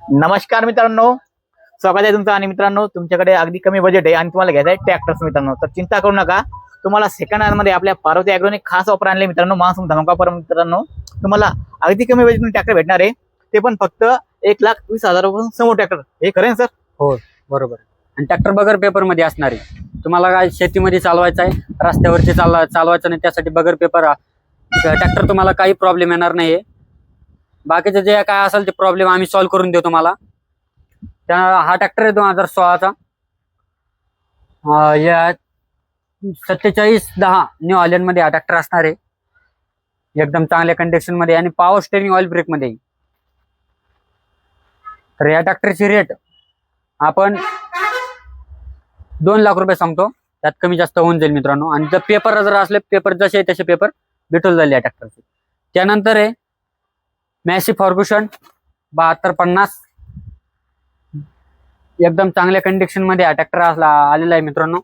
नमस्कार मित्रांनो, स्वागत आहे तुमचं. आणि मित्रांनो, तुमच्याकडे अगदी कमी बजेट आहे आणि तुम्हाला घ्यायचं आहे ट्रॅक्टर्स मित्रांनो, तर चिंता करू नका. तुम्हाला सेकंड हँड मध्ये आपल्या पार्वती ॲग्रोने खास ऑफर आणले मित्रांनो. मान्सून धमाका मित्रांनो, तुम्हाला अगदी कमी बजेटमध्ये ट्रॅक्टर भेटणार आहे, ते पण फक्त 1,20,000 रुपये समोर ट्रॅक्टर. हे खरं सर? हो बरोबर. आणि ट्रॅक्टर बगर पेपर मध्ये असणार आहे. तुम्हाला काय शेतीमध्ये चालवायचं आहे, रस्त्यावरती चालवायचं नाही, त्यासाठी बगर पेपर ट्रॅक्टर तुम्हाला काही प्रॉब्लेम येणार नाहीये. बाकीचे जे काय असेल ते प्रॉब्लेम आम्ही सॉल्व्ह करून देऊ तुम्हाला. हा ट्रॅक्टर आहे 2016चा. या 4710 न्यू हॉलँड मध्ये हा ट्रॅक्टर असणार आहे, एकदम चांगल्या कंडिशन मध्ये आणि पॉवर स्टेरिंग ऑइल ब्रेक मध्ये. तर या ट्रॅक्टरची रेट आपण 2 लाख रुपये सांगतो, त्यात कमी जास्त होऊन जाईल मित्रांनो. आणि जर पेपर जर असले, पेपर जसे आहे तसे पेपर भेटून जाईल या ट्रॅक्टरचे. त्यानंतर आहे मॅसी फर्ग्युसन 7250, एकदम चांगल्या कंडिशन मध्ये हा ट्रॅक्टर आलेला आहे मित्रांनो.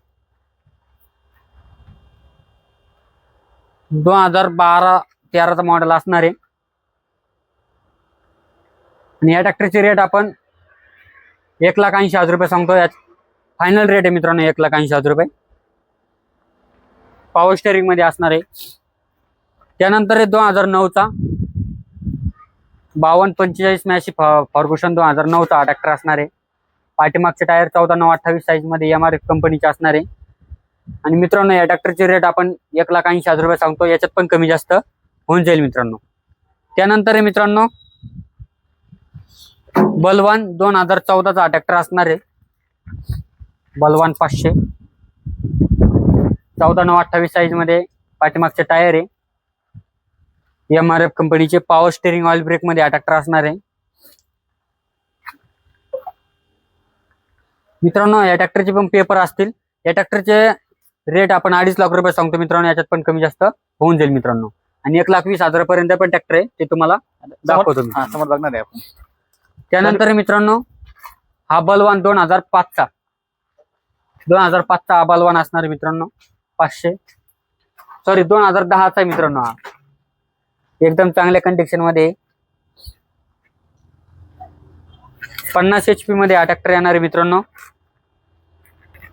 2012-13चा मॉडेल असणार आहे. आणि या ट्रॅक्टरची रेट आपण 1,80,000 रुपये सांगतो. यात फायनल रेट आहे मित्रांनो 1,80,000 रुपये. पॉवर स्टेरिंग मध्ये असणार आहे. त्यानंतर आहे 2009चा 5245 मॅसी फर्ग्युसन 2009चा हा ट्रॅक्टर असणार आहे. पाठीमागचे टायर 14/9/28 साईज मध्ये MRF कंपनीचे असणार आहे. आणि मित्रांनो, या ट्रॅक्टरची रेट आपण 1,80,000 रुपये सांगतो, याच्यात पण कमी जास्त होऊन जाईल मित्रांनो. त्यानंतर आहे मित्रांनो बलवान 2014चा हा ट्रॅक्टर असणार आहे. बलवान 500 14/9/28 साईज मध्ये पाठीमागचे टायर आहे. MRF कंपनीचे पॉवर स्टेरिंग ऑइल ब्रेक मध्ये हा ट्रॅक्टर असणार आहे मित्रांनो. या ट्रॅक्टरचे पण पेपर असतील. या ट्रॅक्टरचे रेट आपण 2.5 लाख रुपये सांगतो मित्रांनो, याच्यात पण कमी जास्त होऊन जाईल मित्रांनो. आणि 1,20,000 पर्यंत पण ट्रॅक्टर आहे, ते तुम्हाला दाखवतो मी समोर बघणार आहे आपण. त्यानंतर मित्रांनो हा बलवान 2005चा हा बलवान असणार आहे मित्रांनो. 2010चा आहे मित्रांनो. हा एकदम चांगल्या कंडिशन मध्ये 50 HP मध्ये हा ट्रॅक्टर येणार आहे मित्रांनो.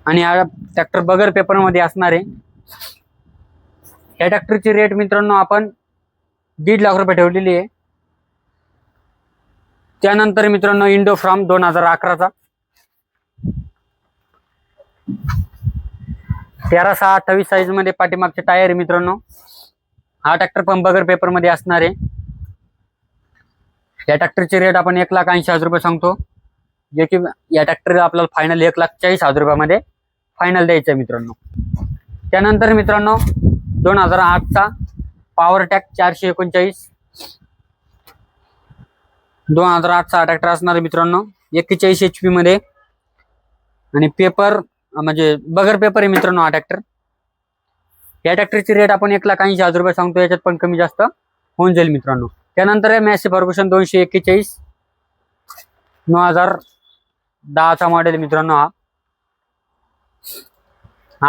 आणि हा ट्रॅक्टर बगर पेपर मध्ये असणार आहे. या ट्रॅक्टरची रेट मित्रांनो आपण 1.5 लाख रुपये ठेवलेली आहे. त्यानंतर मित्रांनो इंडो फ्रॉम 2011चा 13/6/28 साईज मध्ये पाठीमागचे टायर आहे मित्रांनो. हा ट्रॅक्टर पण बगर पेपर मध्ये असणार आहे. या ट्रॅक्टरची रेट आपण 1,80,000 रुपये सांगतो, जे की या ट्रॅक्टर आपल्याला फायनल 1,40,000 रुपयामध्ये फायनल द्यायचं आहे मित्रांनो. त्यानंतर मित्रांनो 2008चा पॉवर टॅक 439 2008चा ट्रॅक्टर असणार आहे मित्रांनो. 41 HP मध्ये आणि पेपर म्हणजे बगर पेपर आहे मित्रांनो हा ट्रॅक्टर. या ट्रॅक्टरची रेट आपण 1,80,000 रुपये सांगतो, याच्यात पण कमी जास्त होऊन जाईल मित्रांनो. त्यानंतर आहे मॅसी फर्ग्युसन 241 2010चा मॉडेल मित्रांनो. हा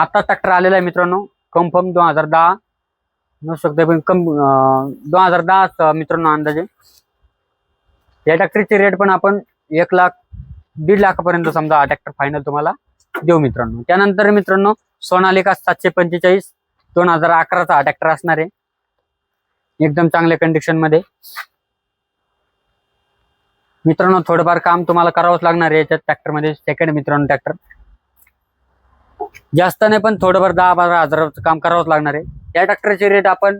आता ट्रॅक्टर आलेला आहे मित्रांनो. कन्फर्म 2010 नसू शकते, पण 2010 मित्रांनो अंदाजे. या ट्रॅक्टरची रेट पण आपण 1,00,000-1.5 लाखापर्यंत समजा हा ट्रॅक्टर फायनल तुम्हाला देऊ मित्रांनो. त्यानंतर मित्रांनो सोनालिका 745 2011चा हा ट्रॅक्टर असणार आहे, एकदम चांगल्या कंडिशन मध्ये मित्रांनो. थोडंफार काम तुम्हाला करावंच लागणार आहे याच्यात ट्रॅक्टर मध्ये. सेकंड मित्रांनो ट्रॅक्टर जास्त नाही, पण थोडंफार 10-12 हजाराचं काम करावंच लागणार आहे. या ट्रॅक्टरची रेट आपण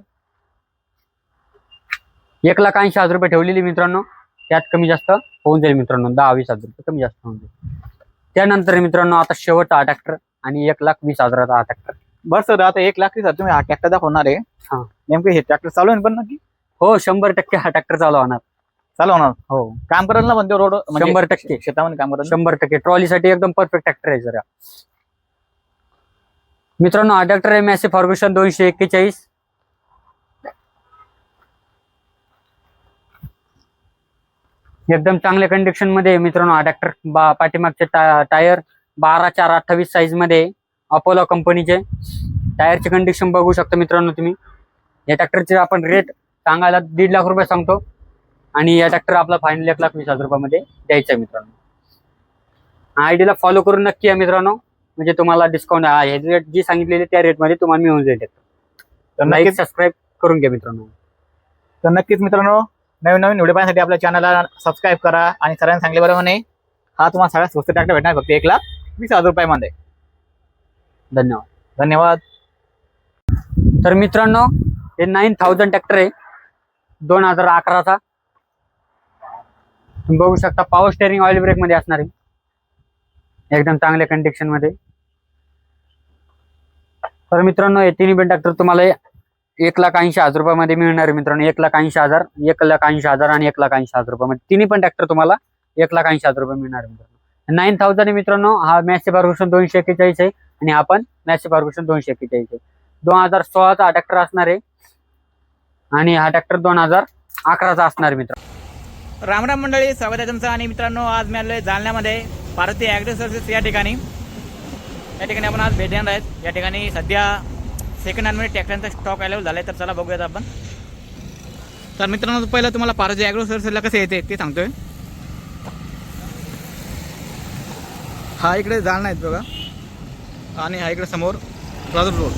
1,80,000 रुपये ठेवलेली मित्रांनो, त्यात कमी जास्त होऊन जाईल मित्रांनो. 10-20 हजार रुपये कमी जास्त होऊन जाईल. त्यानंतर मित्रांनो आता शेवटचा हा ट्रॅक्टर आणि 1,20,000चा हा ट्रॅक्टर. बरं सर, आता 1,20,000 तुम्ही हा ट्रॅक्टर दाखवणार आहे. हा, नेमकं हे ट्रॅक्टर चालू आहे पण नक्की? हो 100% हा ट्रॅक्टर चालू होणार. हो, काम करायला ना पण रोड 100% शेतामध्ये काम करायला 100% ट्रॉलीसाठी एकदम परफेक्ट ट्रॅक्टर आहे जरा मित्रांनो. हा ट्रॅक्टर आहे मॅसी फर्ग्युसन 241 एकदम चांगल्या कंडिशन मध्ये मित्रांनो. हा ट्रॅक्टर पाठीमागचे टायर 12/4/28 साईज मध्ये अपोलो कंपनीचे टायरची कंडिशन बघू शकता मित्रांनो तुम्ही. या ट्रॅक्टरचे आपण रेट सांगायला 1.5 लाख रुपये सांगतो. आणि या ट्रॅक्टर आपला फायनल 1,20,000 रुपयामध्ये द्यायचा आहे मित्रांनो. आयडीला फॉलो करून नक्की या मित्रांनो, म्हणजे तुम्हाला डिस्काउंट रेट जी सांगितलेली त्या रेटमध्ये तुम्हाला मिळून जाईल. तर लाईक नक्कीच सबस्क्राईब करून घ्या मित्रांनो. तर नक्कीच मित्रांनो, नवीन नवीन व्हिडिओ पाहण्यासाठी आपल्या चॅनलला सबस्क्राईब करा. आणि सरांनी सांगितल्याप्रमाणे हा तुम्हाला सगळ्यात स्वस्त ट्रॅक्टर भेटणार फक्त 1,20,000 रुपयामध्ये. धन्यवाद. धन्यवाद. तर मित्रांनो, हे 9,000 ट्रॅक्टर आहे 2011चा. तुम्ही बघू शकता पॉवर स्टेअरिंग ऑइल ब्रेक मध्ये असणार आहे, एकदम चांगल्या कंडिशन मध्ये. तर मित्रांनो, हे तिन्ही पण ट्रॅक्टर तुम्हाला 1,80,000 रुपयामध्ये मिळणार आहे मित्रांनो. 1,80,000, 1,80,000 आणि 1,80,000 रुपयामध्ये तिन्ही पण ट्रॅक्टर तुम्हाला 1,80,000 रुपये मिळणार आहे मित्रांनो. 9,000 मित्रांनो, हा मॅसी फर्ग्युसन 241 आहे आणि हा पण मॅसी फर्ग्युसन 241 आहे. 2016चा हा ट्रॅक्टर असणार आहे आणि हा ट्रॅक्टर 2011चा असणार आहे मित्रांनो. राम राम मंडळी, स्वागत आहे तुमचं. आणि मित्रांनो, आज मी आलोय जालन्यामध्ये पार्वती ॲग्रो सर्व्हिसेस या ठिकाणी. आपण आज भेट देणार आहेत. या ठिकाणी सध्या सेकंड हँडमध्ये ट्रॅक्टरचा स्टॉक अवेलेबल झाला आहे, तर चला बघूयात आपण. तर मित्रांनो, पहिलं तुम्हाला पार्वती ॲग्रो सर्व्हिसेसला कसं येते ते सांगतोय. हा इकडे जालना आहेत बघा, आणि हा इकडे समोर राजूर रोड.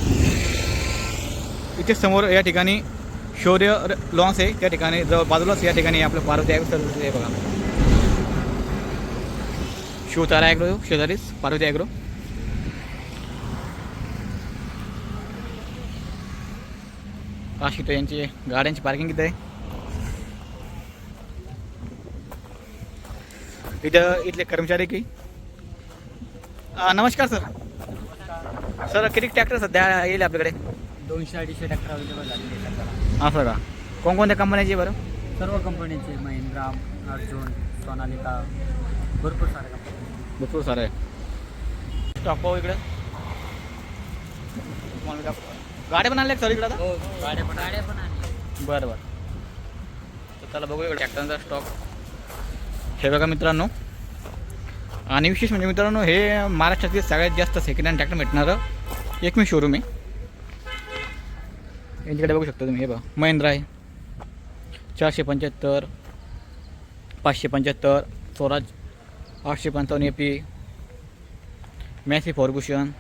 इथे समोर या ठिकाणी शौर्य लॉन्स आहे, त्या ठिकाणी जवळ बाजूलाच या ठिकाणी आपलं पार्वती ॲग्रो सर्व्हिसेस आहे बघा. शिवतारा ॲग्रो शेजारीच पार्वती ॲग्रो. इथं यांची गाड्यांची पार्किंग इथं आहे. इथं इथले कर्मचारी की नमस्कार सर. सर किती ट्रॅक्टर सध्या येईल आपल्याकडे? 200-250 ट्रॅक्टर अवेलेबल झालेले आहेत. असं का? कोणकोणत्या कंपन्याची बरं? सर्व कंपनीचे महिंद्रा, अर्जुन, सोनालिका, भरपूर सारे कंपनी. भरपूर सारं आहे स्टॉक. पाहू इकडं गाड्या पण आणल्या सर इकडं आता? गाड्या पण आणले. बरं बरं. तर त्याला बघू इकडे ट्रॅक्टरचा स्टॉक हे बघा मित्रांनो. आणि विशेष म्हणजे मित्रांनो, हे महाराष्ट्रातील सगळ्यात जास्त सेकंड हँड ट्रॅक्टर भेटणारं एकमेव शोरूम आहे. यांच्याकडे बघू शकता तुम्ही. हे बघा महिंद्रा आहे 475, 575, स्वराज 855 AP, मॅसी फर्ग्युसन.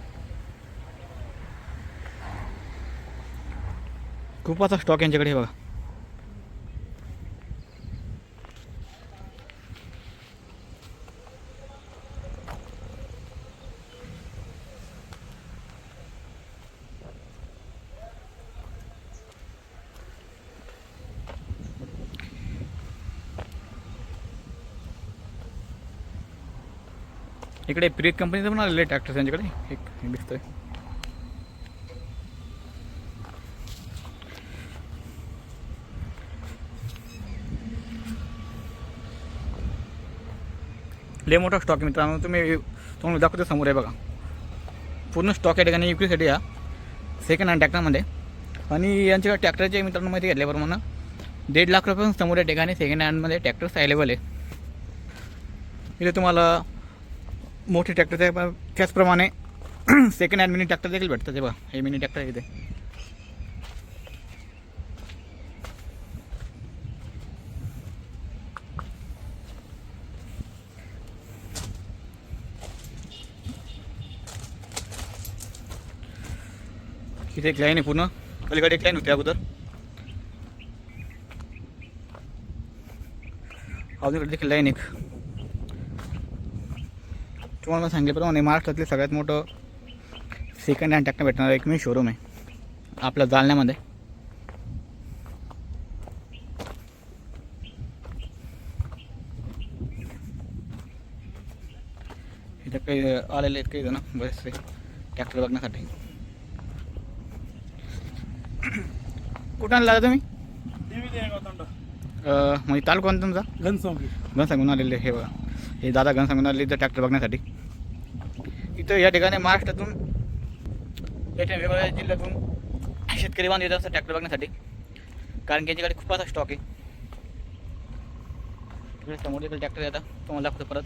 खूप असा स्टॉक यांच्याकडे. हे बघा इकडे प्रीत कंपनीचं पण आलेलं आहे ट्रॅक्टर त्यांच्याकडे. एक दिसतोय. लय मोठा स्टॉक आहे मित्रांनो. तुम्हाला दाखवतो समोर आहे बघा. पूर्ण स्टॉक या ठिकाणी विक्रीसाठी या सेकंड हँड ट्रॅक्टरमध्ये. आणि यांच्याकडे ट्रॅक्टरचे मित्रांनो माहिती घेतल्याप्रमाणे 1.5 लाख रुपये समोर या ठिकाणी सेकंड हँडमध्ये ट्रॅक्टर्स अवेलेबल आहे. इथे तुम्हाला मोठे ट्रॅक्टर आहे, त्याचप्रमाणे सेकंड हँड मिनी ट्रॅक्टर देखील भेटतात. ते बघा हे मिनी ट्रॅक्टर आहे. इथे एक लाईन आहे पूर्ण. पलीकडे एक लाईन होती अगोदर. अगोदर देखील लाईन एक. तुम्हाला मी सांगितल्याप्रमाणे महाराष्ट्रातले सगळ्यात मोठं सेकंड हँड ट्रॅक्टर भेटणारं एकमेव शोरूम आहे आपल्या जालन्यामध्ये. इथं काही आलेले आहेत काही जण बरेचसे ट्रॅक्टर बघण्यासाठी. कुठं आणला दादा तुम्ही? म्हणजे तालुका कोणता तुमचा? घनसांगून आलेले. हे बघा हे दादा घनसांगून आलेले इथं ट्रॅक्टर बघण्यासाठी. इथं या ठिकाणी महाराष्ट्रातून वेगवेगळ्या जिल्ह्यातून शेतकरी बांधव येत असतात ट्रॅक्टर बघण्यासाठी, कारण की यांच्याकडे खूप असा स्टॉक आहे. इकडे समोर इकडे ट्रॅक्टर येतात तुम्हाला दाखवतो परत.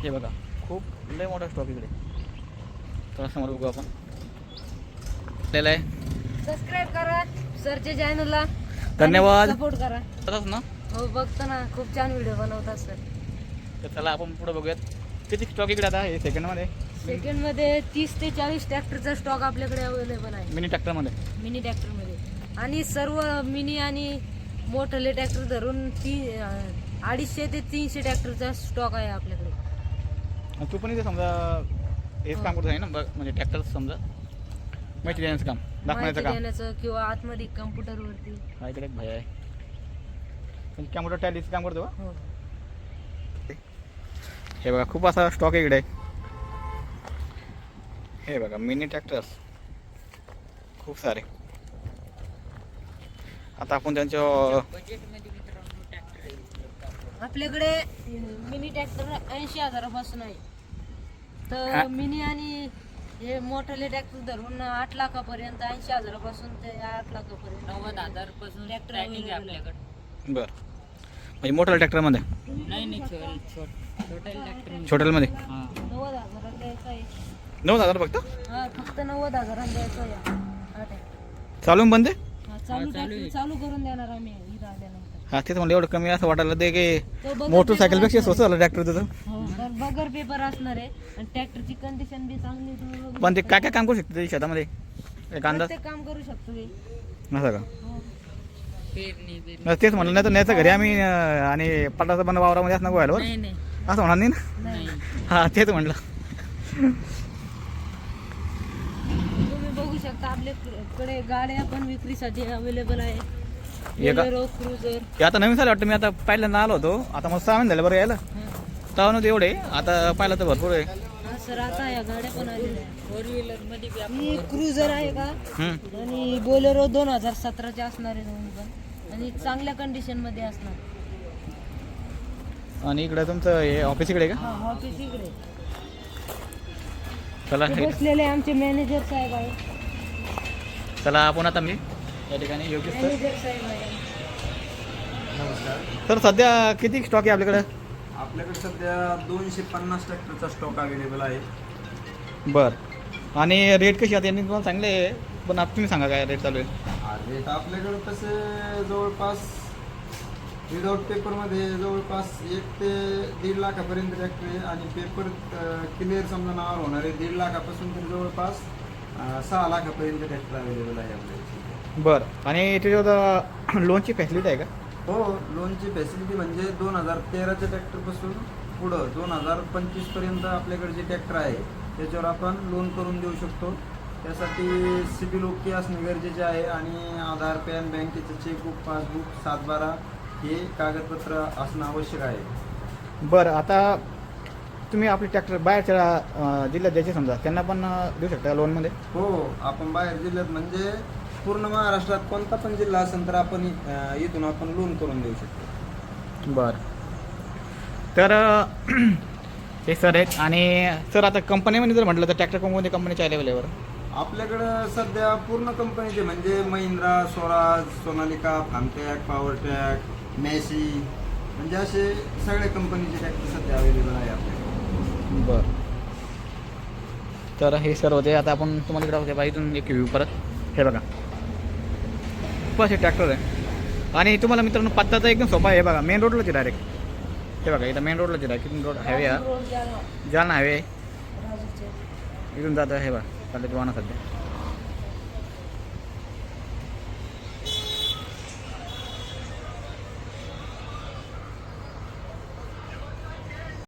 हे बघा खूप लय मोठा स्टॉक इकडे. तर समोर बघू आपण. सबस्क्राइब करा सरच्या चॅनलला. धन्यवाद. सपोर्ट करा. तसंच ना हो बघतो ना, खूप छान व्हिडिओ बनवतात सर. तर चला आपण पुढे बघूयात किती स्टॉक इकडे आता हे सेकंडमध्ये सेकंडमध्ये 30 ते 40 ट्रॅक्टरचा स्टॉक आपल्याकडे अवेलेबल आहे मिनी ट्रॅक्टरमध्ये. मिनी ट्रॅक्टरमध्ये. आणि सर्व मिनी आणि मोठले ट्रॅक्टर धरून 250 ते 300 ट्रॅक्टरचा स्टॉक आहे आपल्याकडे. आणि तू पण इथे समजा हेच काम करतो आहे ना म्हणजे ट्रॅक्टर समजा माहिती देण्याचं काम दाखवण्याचं माहिती काम. देण्याचं किंवा आतमध्ये कम्प्युटरवरती. हा इकडे एक भय आहे कॅम्प्युटर टॅलीचं काम करतो का? हो. हे बघा खूप असा स्टॉक आहे इकडे. हे बघा मिनी ट्रॅक्टर्स खूप सारे. आता आपण त्यांच्या आपल्याकडे मिनी ट्रॅक्टर 80,000पासून आहे. हा. तर मिनी आणि हे मोठे ट्रॅक्टर धरून 8 लाखापर्यंत, 80,000पासून ते 8 लाखापर्यंत 90,000 ट्रॅक्टर ट्रॅकिंग आहे आपल्याकडे. बरं म्हणजे मोठ्या ट्रॅक्टरमध्ये नाही छोटेल ट्रॅक्टर. छोटेलमध्ये 90,000 द्यायचा आहे. 9,000 फक्त हा फक्त 90,000 द्यायचा आहे हा ट्रॅक्टर. चालून बंद आहे. चालू ट्रॅक्टर चालू करून देणार आम्ही इथं आल्यानंतर. हा तेच म्हणलं एवढं कमी असं वाटायला ते की तो बगर मोटरसायकलपेक्षा पेपर स्वस्त झालं ट्रॅक्टर तुझं. हो, तर बगर पेपर असणार आहे आणि ट्रॅक्टरची कंडिशन बी चांगली आहे, तुम्ही बघू पण ते शकता. काय काय काम करू शकते ते शेतामध्ये एक अंदाज प्रत्येक काम करू शकतो हे. असं का? हो. पेरणी तेच म्हणलं नाही तर न्यायचं घरी आम्ही आणि पटाचं बंद वावरामध्ये असं नको व्हायला बरं. नाही असं होणार नाही ना. नाही. हा तेच म्हणलं. तुम्ही बघू शकता आपल्याकडे गाड्या पण विक्रीसाठी अवेलेबल आहे. हे का? Bolero, cruiser. हे आता नवीन झालं वाटतं. मी आता पहिल्यांदा आलो होतो. आता मग 6 महिने झाले बरं यायला. तेव्हा नव्हतं एवढे आता पाहिलं तर भरपूर आहे. हा सर आता या गाड्या पण आलेल्या आहेत. 4 व्हीलर मध्ये बी आपण ही क्रुझर आहे का हम्म. आणि बोलेरो 2017चे असणार आहे दोन्ही पण आणि चांगल्या कंडिशन मध्ये असणार. आणि इकडे तुमचं हे ऑफिस इकडे आहे का? हा ऑफिस इकडे. चला ते बसलेले आमचे मॅनेजर साहेब आहे. चला आपण आता मी या ठिकाणी योग्य सर. मॅनेजर साहेब आहे. सर सध्या किती स्टॉक आहे आपल्याकडे? आपल्याकडे सध्या 250 ट्रॅक्टरचा स्टॉक अवेलेबल आहे. बरं आणि रेट कशी आता यांनी तुम्हाला सांगले पण आता तुम्ही सांगा काय रेट चालू आहे? रेट आपल्याकडे तसे जवळपास विदाऊट पेपरमध्ये जवळपास 1 ते 1.5 लाखापर्यंत ट्रॅक्टर आहे आणि पेपर क्लिअर समजा नावावर होणार आहे 1.5 लाखापासून तर जवळपास 6 लाखापर्यंत ट्रॅक्टर अवेलेबल आहे आपल्याकडे. बरं आणि त्याच्यावर लोनची फॅसिलिटी आहे का? हो, लोनची फॅसिलिटी म्हणजे 2013च्या ट्रॅक्टरपासून पुढं 2025 पर्यंत आपल्याकडे जे ट्रॅक्टर आहे त्याच्यावर आपण लोन करून देऊ शकतो. त्यासाठी सिबिल ओके असणे गरजेचे आहे आणि आधार, पॅन, बँकेचं चेकबुक, पासबुक, 7/12 हे कागदपत्र असणं आवश्यक आहे. बरं आता तुम्ही आपले ट्रॅक्टर बाहेरच्या जिल्ह्यात द्यायचे समजा त्यांना पण देऊ शकता लोनमध्ये? हो, आपण बाहेर जिल्ह्यात म्हणजे पूर्ण महाराष्ट्रात कोणता पण जिल्हा असेल तर आपण इथून आपण लोन करून देऊ शकतो. बरं तर हे सर आहेत. आणि सर आता कंपनीमध्ये जर म्हटलं तर ट्रॅक्टर कोणत्या कंपनीच्या अवेलेबल आहे बरं? आपल्याकडं सध्या पूर्ण कंपनीचे म्हणजे महिंद्रा, स्वराज, सोनालिका, फार्मट्रॅक, पॉवरट्रॅक, मॅसी म्हणजे असे सगळ्या कंपनीचे ट्रॅक्टर सध्या अवेलेबल आहे आपल्याकडे. बरं तर हे सर होते. आता आपण तुम्हाला इकडं होते बाई इथून एक व्ह्यू परत. हे बघा खूप असे ट्रॅक्टर आहे आणि तुम्हाला मित्रांनो पत्ता तर एकदम सोपा आहे. हे बघा मेन रोडलाच आहे डायरेक्ट. हे बघा इथं मेन रोडलाच आहे डायरेक्ट. रोड हायवे हा रोड जालना. जालना हायवे राजूचे. इथून जातं. हे बघा चालतं वाहनं सध्या.